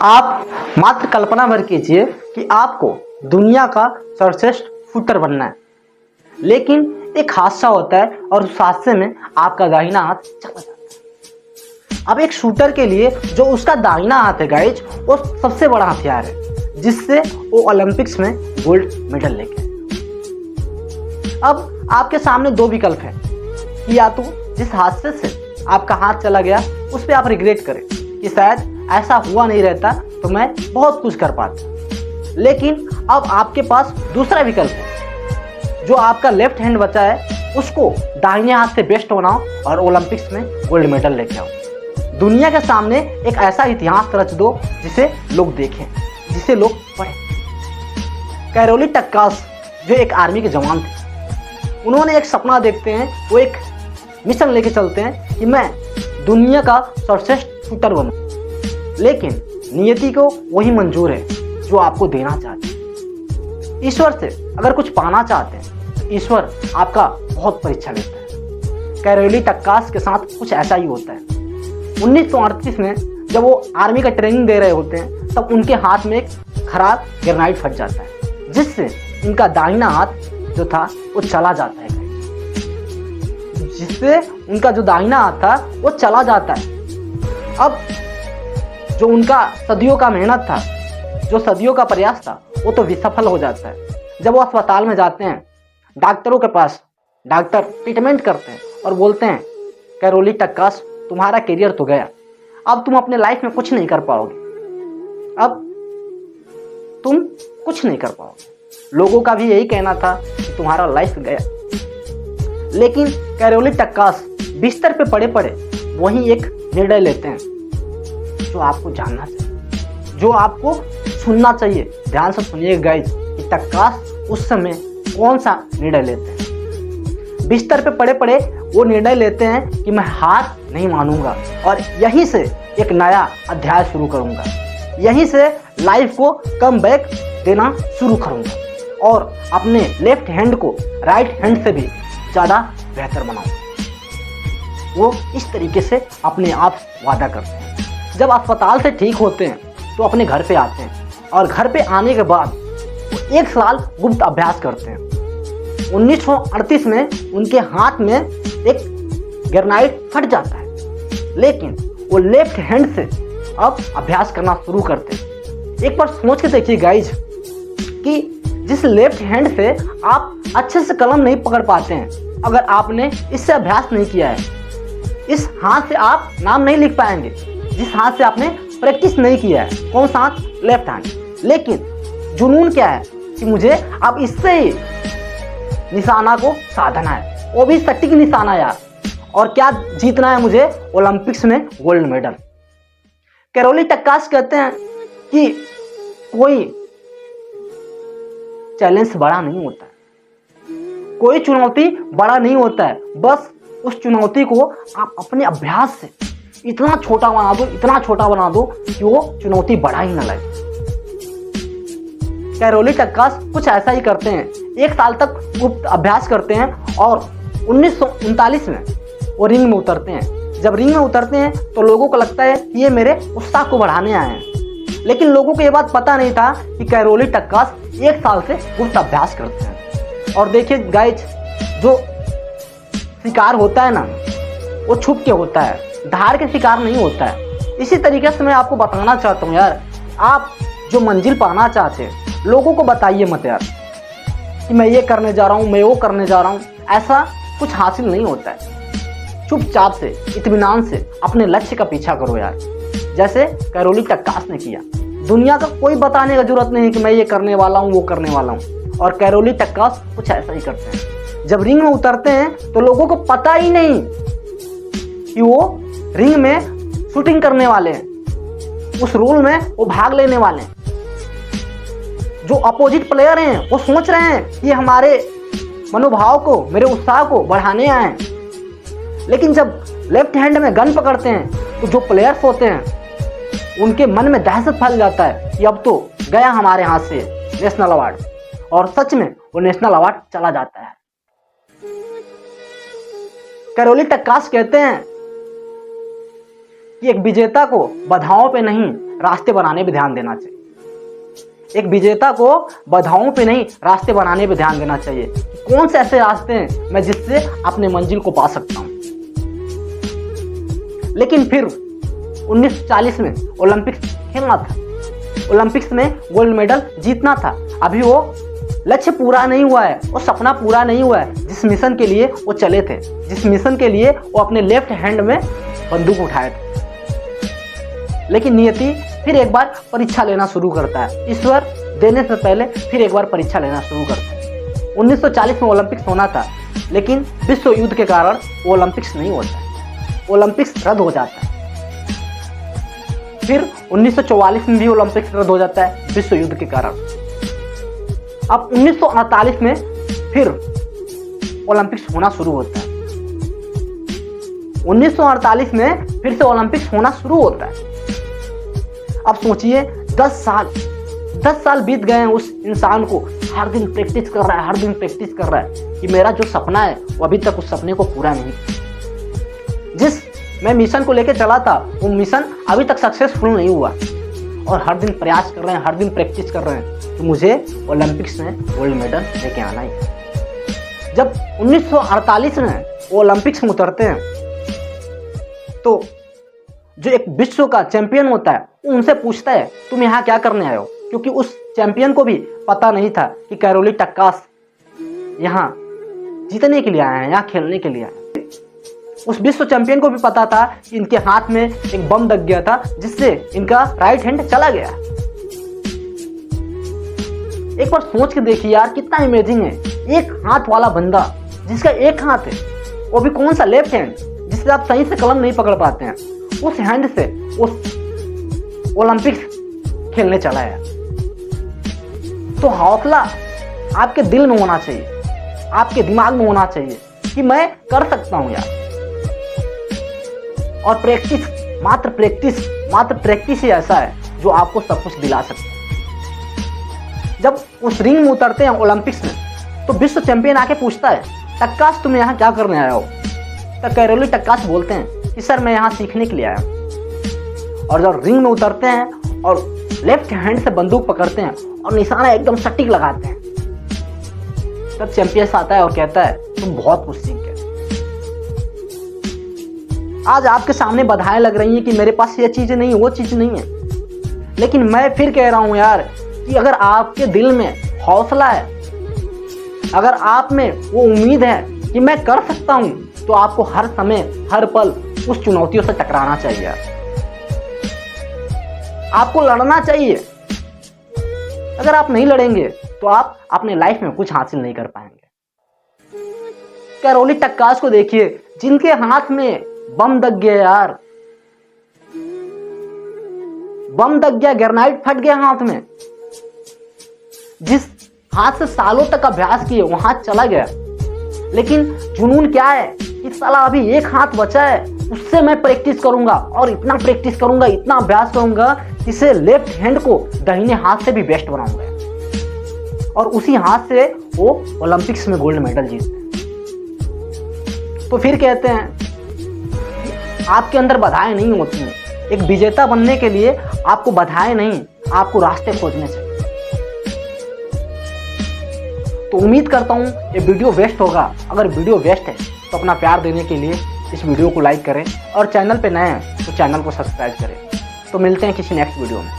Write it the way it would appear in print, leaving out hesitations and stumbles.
आप मात्र कल्पना भर कीजिए कि आपको दुनिया का सर्वश्रेष्ठ शूटर बनना है, लेकिन एक हादसा होता है और उस हादसे में आपका दाहिना हाथ चला जाता है। अब एक शूटर के लिए जो उसका दाहिना हाथ है गाइज, वो सबसे बड़ा हथियार है जिससे वो ओलंपिक्स में गोल्ड मेडल लेके आए। अब आपके सामने दो विकल्प हैं कि या तो जिस हादसे से आपका हाथ चला गया उस पर आप रिग्रेट करें कि शायद ऐसा हुआ नहीं रहता तो मैं बहुत कुछ कर पाता, लेकिन अब आपके पास दूसरा विकल्प है। जो आपका लेफ्ट हैंड बचा है उसको दाहिने हाथ से बेस्ट बनाओ और ओलंपिक्स में गोल्ड मेडल लेके आओ। दुनिया के सामने एक ऐसा इतिहास रच दो जिसे लोग देखें, जिसे लोग पढ़ें। कैरोली टक्कास जो एक आर्मी के जवान थे, उन्होंने एक सपना देखते हैं, वो एक मिशन लेके चलते हैं कि मैं दुनिया का सर्वश्रेष्ठ शूटर बनूं, लेकिन नियति को वही मंजूर है जो आपको देना चाहते हैं। ईश्वर से अगर कुछ पाना चाहते हैं तो ईश्वर आपका बहुत परीक्षा लेता है। कैरोली टक्कास के साथ कुछ ऐसा ही होता है। 1938 में जब वो आर्मी का ट्रेनिंग दे रहे होते हैं तब उनके हाथ में एक खराब ग्रेनाइट फट जाता है, जिससे इनका दाहिना हाथ जो था वो चला जाता है। जिससे उनका जो दाहिना हाथ था वो चला जाता है। अब जो उनका सदियों का मेहनत था, जो सदियों का प्रयास था, वो तो विफल हो जाता है। जब वो अस्पताल में जाते हैं, डॉक्टरों के पास, डॉक्टर ट्रीटमेंट करते हैं और बोलते हैं कैरोली टक्कास तुम्हारा करियर तो गया, अब तुम अपने लाइफ में कुछ नहीं कर पाओगे, अब तुम कुछ नहीं कर पाओगे। लोगों का भी यही कहना था कि तुम्हारा लाइफ गया, लेकिन कैरोली टक्कास बिस्तर पे पड़े पड़े वही एक निर्णय लेते हैं जो आपको जानना चाहिए, जो आपको सुनना चाहिए। ध्यान से सुनिएगा गाइज कि टक्कास उस समय कौन सा निर्णय लेते हैं। बिस्तर पे पड़े पड़े वो निर्णय लेते हैं कि मैं हार नहीं मानूंगा और यहीं से एक नया अध्याय शुरू करूंगा, यहीं से लाइफ को कम बैक देना शुरू करूंगा और अपने लेफ्ट हैंड को राइट हैंड से भी ज़्यादा बेहतर बनाऊंगा। वो इस तरीके से अपने आप वादा करते हैं। जब अस्पताल से ठीक होते हैं तो अपने घर पे आते हैं और घर पे आने के बाद वो 1 साल गुप्त अभ्यास करते हैं। 1938 में उनके हाथ में एक ग्रेनाइट फट जाता है, लेकिन वो लेफ्ट हैंड से अब अभ्यास करना शुरू करते हैं। एक बार सोच के देखिए गाइज कि जिस लेफ्ट हैंड से आप अच्छे से कलम नहीं पकड़ पाते हैं, अगर आपने इससे अभ्यास नहीं किया है, इस हाथ से आप नाम नहीं लिख पाएंगे जिस हाथ से आपने प्रैक्टिस नहीं किया है। कौन सा हाथ? Left hand. लेकिन जुनून क्या है कि मुझे अब इससे ही निशाना को साधना है, वो भी सटीक निशाना यार, और क्या जीतना है मुझे? ओलंपिक्स में गोल्ड मेडल। कैरोली टक्कास कहते हैं कि कोई चैलेंज बड़ा नहीं होता है, कोई चुनौती बड़ा नहीं होता है, बस उस चुनौती को आप अपने अभ्यास से इतना छोटा बना दो, इतना छोटा बना दो कि वो चुनौती बड़ा ही ना लगे। कैरोली टक्कास कुछ ऐसा ही करते हैं। 1 साल तक गुप्त अभ्यास करते हैं और 1939 में वो रिंग में उतरते हैं। जब रिंग में उतरते हैं तो लोगों को लगता है कि ये मेरे उत्साह को बढ़ाने आए हैं, लेकिन लोगों को ये बात पता नहीं था कि कैरोली टक्कास 1 साल से गुप्त अभ्यास करते हैं। और देखिए गाइज, जो शिकार होता है ना, वो छुप के होता है, धार के शिकार नहीं होता है। इसी तरीके से मैं आपको बताना चाहता हूँ यार, आप जो मंजिल पाना चाहते हैं लोगों को बताइए मत यार कि मैं ये करने जा रहा हूँ, मैं वो करने जा रहा हूँ। ऐसा कुछ हासिल नहीं होता है। चुपचाप से, इत्मीनान से अपने लक्ष्य का पीछा करो यार, जैसे कैरोली टक्कास ने किया। दुनिया का कोई बताने की जरूरत नहीं है कि मैं ये करने वाला हूँ, वो करने वाला हूँ। और कैरोली टक्कास कुछ ऐसा ही करते हैं। जब रिंग में उतरते हैं तो लोगों को पता ही नहीं कि वो रिंग में शूटिंग करने वाले हैं, उस रोल में वो भाग लेने वाले हैं। जो अपोजिट प्लेयर हैं वो सोच रहे हैं कि हमारे मनोभाव को, मेरे उत्साह को बढ़ाने आए हैं, लेकिन जब लेफ्ट हैंड में गन पकड़ते हैं तो जो प्लेयर्स होते हैं उनके मन में दहशत फैल जाता है कि अब तो गया हमारे हाथ से नेशनल अवार्ड, और सच में वो नेशनल अवार्ड चला जाता है। कैरोली टक्कास कहते हैं कि एक विजेता को बाधाओं पे नहीं रास्ते बनाने पे ध्यान देना चाहिए। एक विजेता को बाधाओं पे नहीं, रास्ते बनाने पे ध्यान देना चाहिए। कौन से ऐसे रास्ते हैं मैं जिससे अपने मंजिल को पा सकता हूं। लेकिन फिर 1940 में ओलंपिक्स खेलना था, ओलंपिक्स में गोल्ड मेडल जीतना था। अभी वो लक्ष्य पूरा नहीं हुआ है, वो सपना पूरा नहीं हुआ है जिस मिशन के लिए वो चले थे, जिस मिशन के लिए वो अपने लेफ्ट हैंड में बंदूक उठाए थे। लेकिन नियति फिर एक बार परीक्षा लेना शुरू करता है। ईश्वर देने से पहले फिर एक बार परीक्षा लेना शुरू करता है। 1940 में ओलंपिक्स होना था, लेकिन विश्व युद्ध के कारण वो ओलंपिक्स नहीं होता, ओलंपिक्स रद्द हो जाता है। फिर 1944 में भी ओलंपिक्स रद्द हो जाता है विश्व युद्ध के कारण। अब 1948 में फिर ओलंपिक्स होना शुरू होता है। 1948 में फिर से ओलंपिक्स होना शुरू होता है। अब सोचिए 10 साल बीत गए हैं उस इंसान को, हर दिन प्रैक्टिस कर रहा है, हर दिन प्रैक्टिस कर रहा है कि मेरा जो सपना है वो अभी तक उस सपने को पूरा नहीं किया। जिस मैं मिशन को लेकर चला था वो मिशन अभी तक सक्सेसफुल नहीं हुआ, और हर दिन प्रयास कर रहे हैं, हर दिन प्रैक्टिस कर रहे हैं कि मुझे ओलंपिक्स में गोल्ड मेडल लेके आना ही है। जब 1948 में वो ओलंपिक्स में उतरते हैं तो जो एक विश्व का चैंपियन होता है वो उनसे पूछता है तुम यहाँ क्या करने आए हो, क्योंकि उस चैंपियन को भी पता नहीं था कि कैरोली टक्कास यहाँ जीतने के लिए आए हैं, यहाँ खेलने के लिए आए हैं। उस विश्व चैंपियन को भी पता था कि इनके हाथ में एक बम दग गया था जिससे इनका राइट हैंड चला गया। एक बार सोच के देखिए यार, कितना इमेजिंग है। एक हाथ वाला बंदा जिसका एक हाथ है, वो भी कौन सा, लेफ्ट हैंड, जिससे आप सही से कलम नहीं पकड़ पाते हैं, उस हैंड से उस ओलंपिक्स खेलने चला है। तो हौसला आपके दिल में होना चाहिए, आपके दिमाग में होना चाहिए कि मैं कर सकता हूं यार। और प्रैक्टिस, मात्र प्रैक्टिस ही ऐसा है जो आपको सब कुछ दिला सकता है। जब उस रिंग में उतरते हैं ओलंपिक्स में तो विश्व चैंपियन आके पूछता है टक्कास तुम यहाँ क्या करने आए हो। तो कैरोली टक्कास बोलते हैं कि सर मैं यहाँ सीखने के लिए आया हूँ। और जब रिंग में उतरते हैं और लेफ्ट हैंड से बंदूक पकड़ते हैं और निशाना एकदम सटीक लगाते हैं, तब चैंपियन आता है और कहता है तुम बहुत कुछ सीख गए। आज आपके सामने बधाएं लग रही हैं कि मेरे पास ये चीज नहीं है, वो चीज नहीं है, लेकिन मैं फिर कह रहा हूं यार कि अगर आपके दिल में हौसला है, अगर आप में वो उम्मीद है कि मैं कर सकता हूं, तो आपको हर समय हर पल उस चुनौतियों से टकराना चाहिए, आपको लड़ना चाहिए। अगर आप नहीं लड़ेंगे तो आप अपने लाइफ में कुछ हासिल नहीं कर पाएंगे। कैरोली टक्कास को देखिए, जिनके हाथ में बम दग गया यार, बम दग गया, ग्रेनाइट फट गया हाथ में। जिस हाथ से सालों तक अभ्यास किए वो हाथ चला गया, लेकिन जुनून क्या है कि साला अभी एक हाथ बचा है, उससे मैं प्रैक्टिस करूंगा और इतना प्रैक्टिस करूंगा, इतना अभ्यास करूंगा कि इसे लेफ्ट हैंड को दाहिने हाथ से भी बेस्ट बनाऊंगा। और उसी हाथ से वो ओलंपिक्स में गोल्ड मेडल जीतते हैं। तो फिर कहते हैं आपके अंदर बाधाएं नहीं होती हैं। एक विजेता बनने के लिए आपको बाधाएं नहीं, आपको रास्ते खोजने चाहिए। तो उम्मीद करता हूं ये वीडियो बेस्ट होगा। अगर वीडियो बेस्ट है तो अपना प्यार देने के लिए इस वीडियो को लाइक करें, और चैनल पे नए हैं तो चैनल को सब्सक्राइब करें। तो मिलते हैं किसी नेक्स्ट वीडियो में।